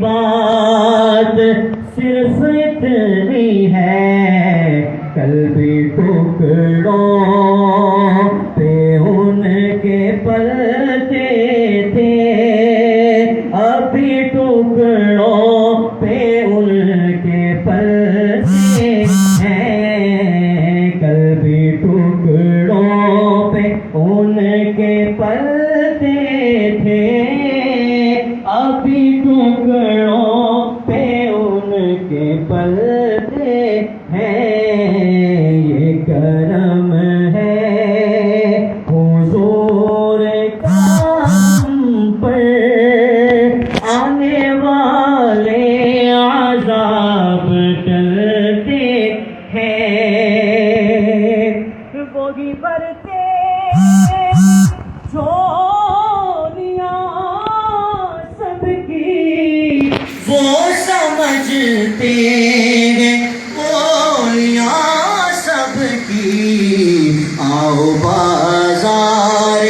بات صرف اتنی ہے، کل بھی ٹکڑوں پہ ان کے پلتے تھے، ابھی ٹکڑوں پہ ان کے پلتے ہیں، کل بھی ٹکڑوں پہ ان کے پلتے تھے، ابھی ٹکڑوں پہ ان کے پلتے ہیں، یہ کرم ہے حضور کا ہم پر، آنے والے عذاب ٹلتے ہیں، وہی برتے جھولیاں سب کی، وہ سمجھتے ہیں بولیاں سب کی، آؤ بازار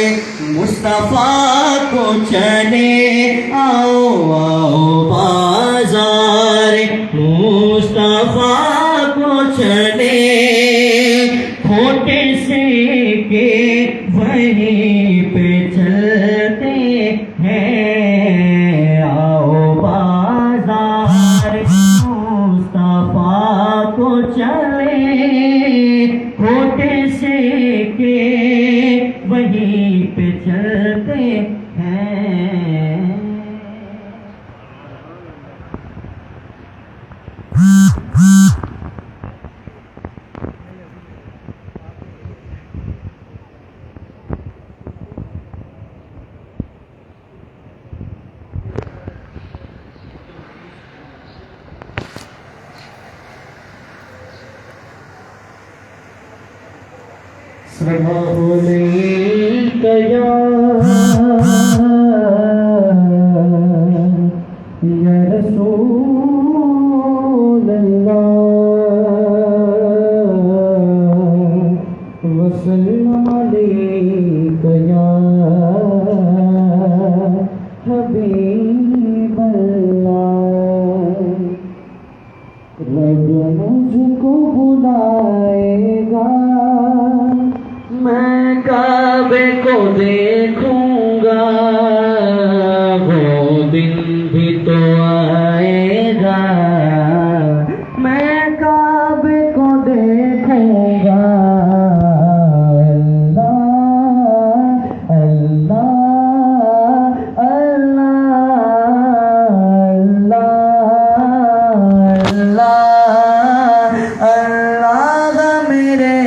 مصطفیٰ کو چلے، آؤ آؤ بازار مصطفیٰ کو چلے، کھوٹے سے کے وہیں پہ چلتے ہیں، آؤ بازار مصطفیٰ کو چلے، کھوٹے سے کے وہیں پہ چلتے ہیں۔ سلام علیک یا رسول اللہ، وسلم علیک یا حبیب اللہ، رب مجھ کو بلائے گا، میں کعبے کو دیکھوں گا، وہ دن بھی تو آئے گا، میں کعبے کو دیکھوں گا، اللہ اللہ اللہ اللہ میرے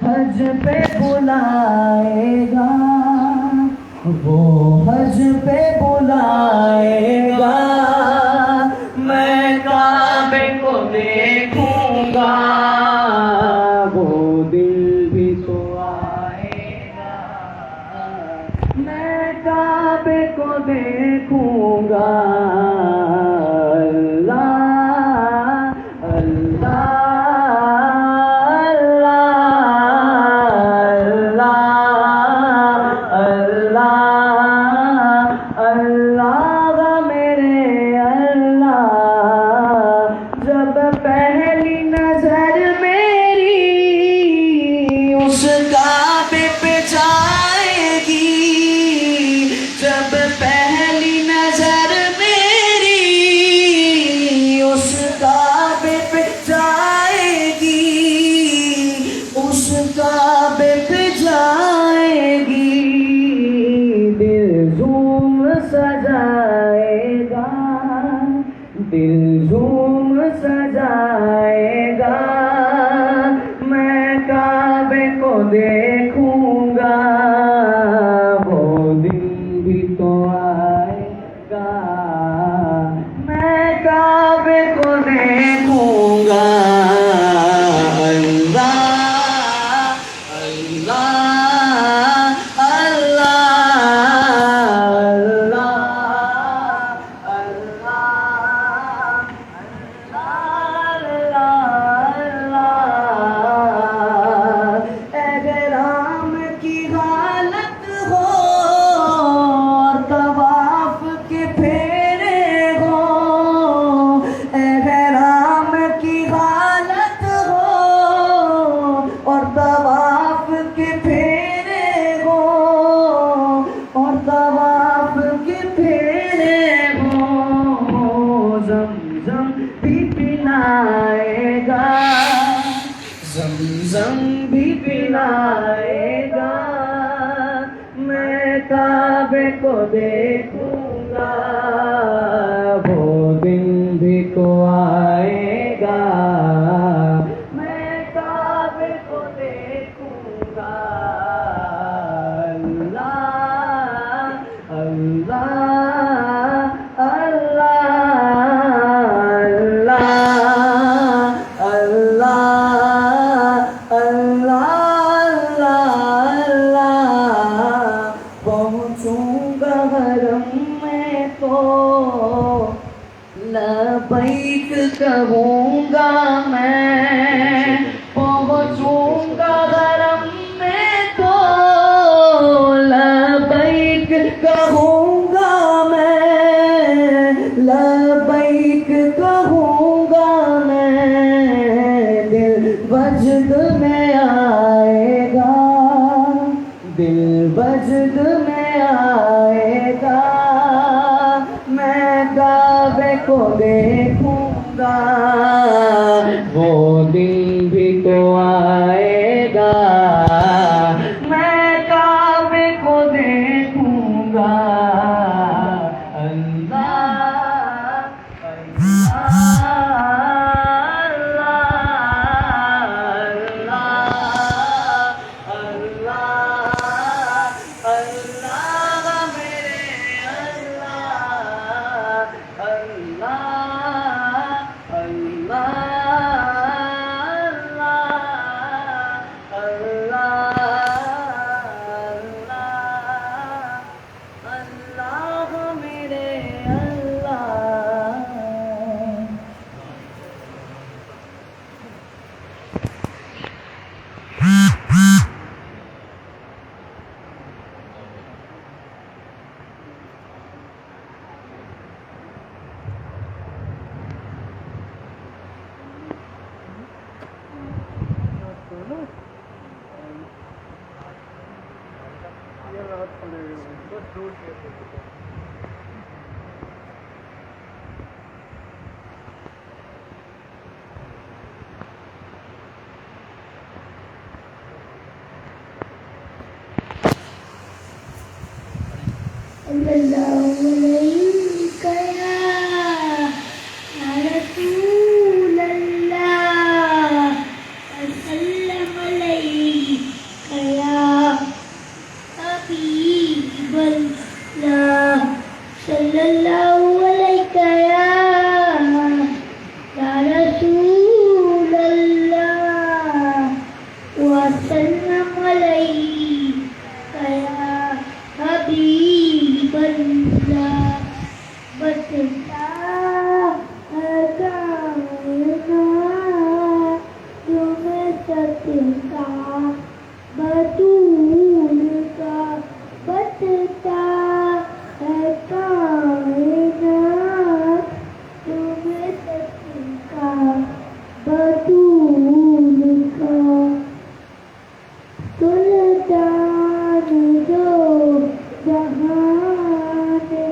حج پہ بلائے گا، وہ حج پہ بلائے گا، میں کعبے کو دیکھوں گا، وہ دل بھی تو آئے گا، میں کعبے کو دیکھوں گا، دل جھوم سجائے گا، میں کعبے کو دیکھوں گا، وہ دن بھی تو آئے گا، میں کعبے کو دیکھوں گا۔ زمزم بھی پلائے گا، میں کعبے کو دیکھوں گا، وہ دن بھی تو آئے گا، میں کعبے کو دیکھوں گا۔ اللہ اللہ لبیک کہوں گا، میں پہنچوں گا حرم میں تو لبیک کہوں گا، میں لبیک کہوں گا، میں دل وجد میں آئے گا، دل وجد میں آئے گا، میں کعبے کو دیکھوں گا، وہ دن بھی تو آئے گا، میں کعبے کو دیکھوں گا۔ جہان ہے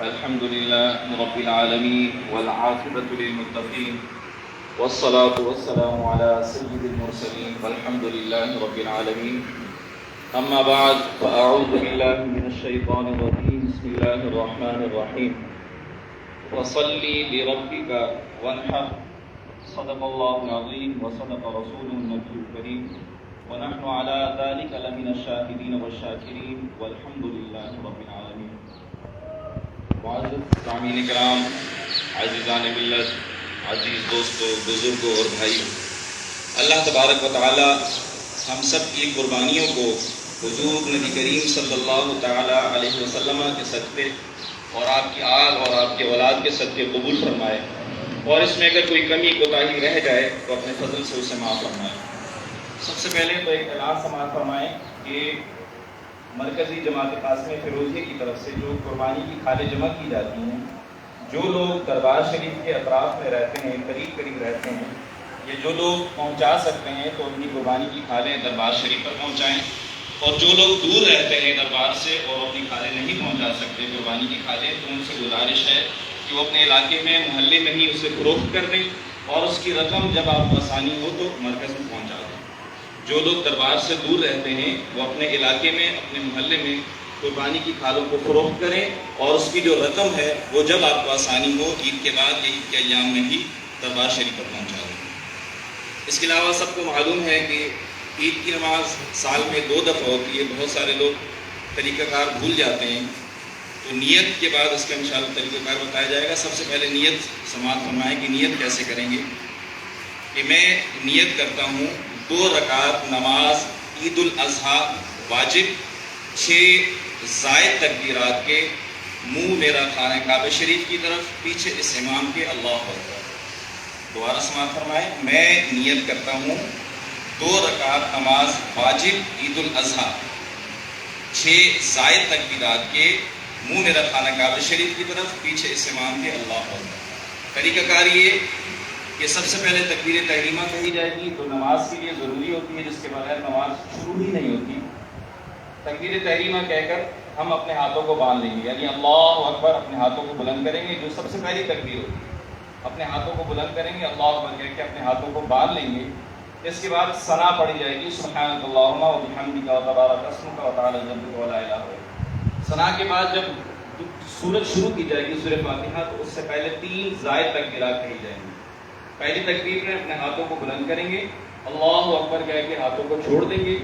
الحمد لله رب العالمين والعاقبة للمتقين والصلاة والسلام على سيد المرسلين والحمد لله رب العالمين. أما بعد فأعوذ بالله من الشيطان الرجيم. بسم الله الرحمن الرحيم. وصل لربك وانحر. صدق الله العظيم وصدق رسوله النبي الكريم ونحن على ذلك لمن الشاهدين والشاكرين والحمد لله رب العالمين. معزز سامعین کرام، عزیزان ملت، عزیز دوستو، بزرگوں اور بھائیوں، اللہ تبارک و تعالی ہم سب کی قربانیوں کو حضور نبی کریم صلی اللہ تعالی علیہ وسلم کے صدقے اور آپ کی آل اور آپ کے اولاد کے صدقے قبول فرمائے، اور اس میں اگر کوئی کمی کوتاہی رہ جائے تو اپنے فضل سے اسے معاف فرمائے۔ سب سے پہلے تو ایک اعلان سماعت فرمائیں کہ مرکزی جماعت قاسمیہ فیروزیہ کی طرف سے جو قربانی کی کھالیں جمع کی جاتی ہیں، جو لوگ دربار شریف کے اطراف میں رہتے ہیں، قریب رہتے ہیں، یہ جو لوگ پہنچا سکتے ہیں تو ان کی قربانی کی کھالیں دربار شریف پر پہنچائیں، اور جو لوگ دور رہتے ہیں دربار سے اور اپنی کھالیں نہیں پہنچا سکتے قربانی کی کھالیں، تو ان سے گزارش ہے کہ وہ اپنے علاقے میں محلے میں ہی اسے فروخت کر دیں، اور اس کی رقم جب آپ کو آسانی ہو تو مرکز میں پہنچا دیں۔ جو لوگ دربار سے دور رہتے ہیں وہ اپنے علاقے میں، اپنے محلے میں قربانی کی کھالوں کو فروخت کریں، اور اس کی جو رقم ہے وہ جب آپ کو آسانی ہو عید کے بعد یا عید کے ایام میں ہی دربار شریف پر پہنچا دیں۔ اس کے علاوہ سب کو معلوم ہے کہ عید کی نماز سال میں 2 دفعہ ہوتی ہے۔ بہت سارے لوگ طریقہ کار بھول جاتے ہیں، تو نیت کے بعد اس کا انشاءاللہ طریقہ کار بتایا جائے گا۔ سب سے پہلے نیت سماعت فرمائیں کہ نیت کیسے کریں گے۔ کہ میں نیت کرتا ہوں 2 رکعت نماز عید الاضحیٰ واجب 6 زائد تکبیرات کے، منہ میرا خانہ کعبہ شریف کی طرف، پیچھے اس امام کے اللہ اکبر۔ دوبارہ سماعت فرمائیں، میں نیت کرتا ہوں 2 رکعت نماز واجب عید الاضحیٰ 6 زائد تکبیرات کے، منہ میرا خانہ کعبہ شریف کی طرف، پیچھے اس امام کے اللہ اکبر۔ طریقہ کار یہ کہ سب سے پہلے تکبیر تحریمہ کہی جائے گی، تو نماز کے لیے ضروری ہوتی ہے، جس کے بغیر نماز شروع ہی نہیں ہوتی۔ تکبیر تحریمہ کہہ کر ہم اپنے ہاتھوں کو باندھ لیں گے، یعنی اللہ اکبر اپنے ہاتھوں کو بلند کریں گے، جو سب سے پہلی تکبیر ہوتی ہے۔ اپنے ہاتھوں کو بلند کریں گے، اللہ اکبر کہہ کے اپنے ہاتھوں کو باندھ لیں گے۔ اس کے بعد ثنا پڑھی جائے گی، سبحانک اللہم و بحمدک و تبارک اسمک و تعالی جدک و لا الہ الا انت۔ ثنا کے بعد جب سورت شروع کی جائے گی، سورہ فاتحہ، تو اس سے پہلے 3 زائد تکبیرات کہی جائیں گی۔ پہلی تکبیر میں اپنے ہاتھوں کو بلند کریں گے، اللہ اکبر کہہ کے ہاتھوں کو چھوڑ دیں گے۔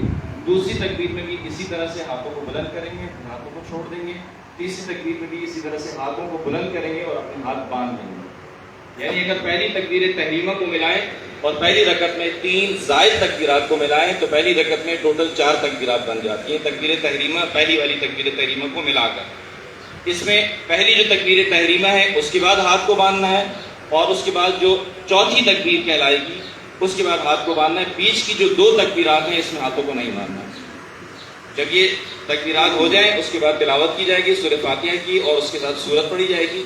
دوسری تکبیر میں بھی اسی طرح سے ہاتھوں کو بلند کریں گے، ہاتھوں کو چھوڑ دیں گے۔ تیسری تکبیر میں بھی اسی طرح سے ہاتھوں کو بلند کریں گے اور اپنے ہاتھ باندھ دیں گے۔ یعنی اگر پہلی تکبیر تحریمہ کو ملائیں اور پہلی رکعت میں 3 زائد تکبیرات کو ملائیں تو پہلی رکعت میں ٹوٹل 4 تکبیرات بن جاتی ہیں، تکبیر تحریمہ پہلی والی تکبیر تحریمہ کو ملا کر۔ اس میں پہلی جو تکبیر تحریمہ ہے اس کے بعد ہاتھ کو باندھنا ہے، اور اس کے بعد جو چوتھی تکبیر کہلائے گی اس کے بعد ہاتھ کو باندھنا ہے۔ بیچ کی جو 2 تکبیرات ہیں اس میں ہاتھوں کو نہیں باندھنا۔ جب یہ تکبیرات ہو جائیں اس کے بعد تلاوت کی جائے گی سورہ فاتحہ کی، اور اس کے ساتھ سورت پڑھی جائے گی۔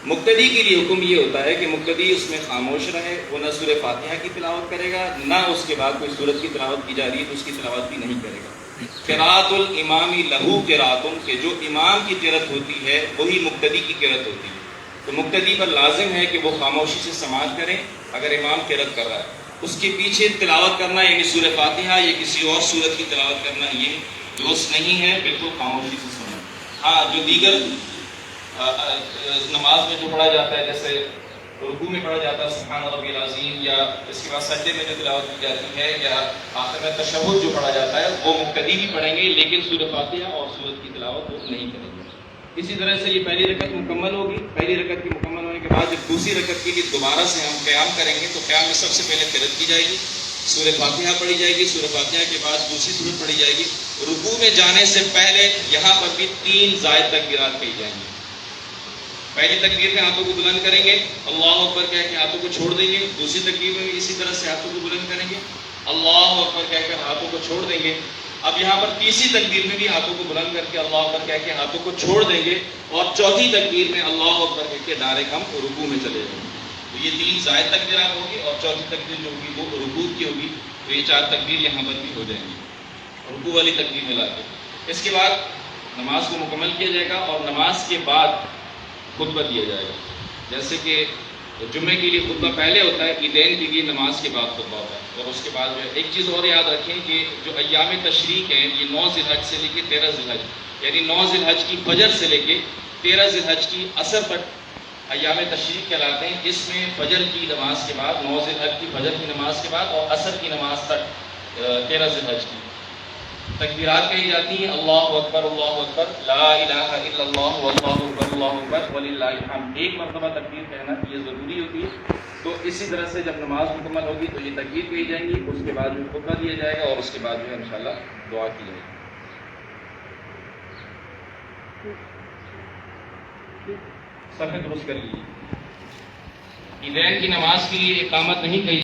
مقتدی کے لیے حکم یہ ہوتا ہے کہ مقتدی اس میں خاموش رہے، وہ نہ سورہ فاتحہ کی تلاوت کرے گا، نہ اس کے بعد کوئی سورت کی تلاوت کی جا رہی ہے تو اس کی تلاوت بھی نہیں کرے گا۔ قراءۃ الامام لہو قراءۃ، کہ جو امام کی قرأت ہوتی ہے وہی مقتدی کی قرأت ہوتی ہے، تو مقتدی پر لازم ہے کہ وہ خاموشی سے سماعت کریں۔ اگر امام قرأت کر رہا ہے اس کے پیچھے تلاوت کرنا، یعنی سورہ فاتحہ یا کسی اور سورت کی تلاوت کرنا، یہ درست نہیں ہے، بالکل خاموشی سے سنیں۔ ہاں، جو دیگر نماز میں جو پڑھا جاتا ہے، جیسے رکوع میں پڑھا جاتا ہے سبحان ربی العظیم، یا اس کے بعد سجدے میں جو تلاوت کی جاتی ہے، یا آخر میں تشہد جو پڑھا جاتا ہے، وہ مقتدی بھی پڑھیں گے، لیکن سورہ فاتحہ اور سورت کی تلاوت وہ نہیں کریں گے۔ اسی طرح سے یہ پہلی رکعت مکمل ہوگی۔ پہلی رکعت کے مکمل ہونے کے بعد جب دوسری رکعت کے لیے دوبارہ سے ہم قیام کریں گے تو قیام میں سب سے پہلے قرأت کی جائے گی، سورہ فاتحہ پڑھی جائے گی، سورہ فاتحہ کے بعد دوسری سورت پڑھی جائے گی۔ رکوع میں جانے سے پہلے یہاں پر بھی 3 زائد تکبیرات کہی جائیں گی۔ پہلی تکبیر میں ہاتھوں کو بلند کریں گے، اللہ اکبر کہہ کے ہاتھوں کو چھوڑ دیں گے۔ دوسری تکبیر میں بھی اسی طرح سے ہاتھوں کو بلند کریں گے، اللہ اکبر کہہ کر ہاتھوں کو چھوڑ دیں گے۔ اب یہاں پر تیسری تکبیر میں بھی ہاتھوں کو بلند کر کے اللہ اکبر کہہ کے ہاتھوں کو چھوڑ دیں گے، اور چوتھی تکبیر میں اللہ اکبر کہہ کے ڈائریکٹ ہم رکوع میں چلے جائیں گے۔ تو یہ 3 زائد تکبیرات ہوگی، اور چوتھی تکبیر جو ہوگی وہ رکوع کی ہوگی، تو یہ 4 تکبیر یہاں پر بھی ہو جائیں گی رکوع والی تکبیر ملا کے۔ اس کے بعد نماز کو مکمل کیا جائے گا، اور نماز کے بعد خطبہ دیا جائے گا. جیسے کہ جمعے کے لیے خطبہ پہلے ہوتا ہے، عیدین کے لیے نماز کے بعد خطبہ ہوتا ہے. اور اس کے بعد جو ہے ایک چیز اور یاد رکھیں کہ جو ایام تشریق ہیں یہ 9 ذی الحج سے لے کے 13 ذی الحج، یعنی 9 ذی الحج کی فجر سے لے کے 13 ذی الحج کی عصر تک ایام تشریق کہلاتے ہیں. اس میں فجر کی نماز کے بعد 9 ذی الحج کی فجر کی نماز کے بعد اور عصر کی نماز تک 13 ذی الحج کی تکبیرات کہی جاتی ہیں. اللہ اکبر لا الہ الا اللہ واللہ اکبر وللہ الحمد. ایک مرتبہ تکبیر کہنا یہ ضروری ہوتی ہے. تو اسی طرح سے جب نماز مکمل ہوگی تو یہ تکبیر کہی جائیں گی، اس کے بعد جو خطبہ دیا جائے گا اور اس کے بعد جو ہے انشاءاللہ دعا کی جائے گی. صفحہ درست کر لیجیے. عیدین کی نماز کے لیے اقامت نہیں کہی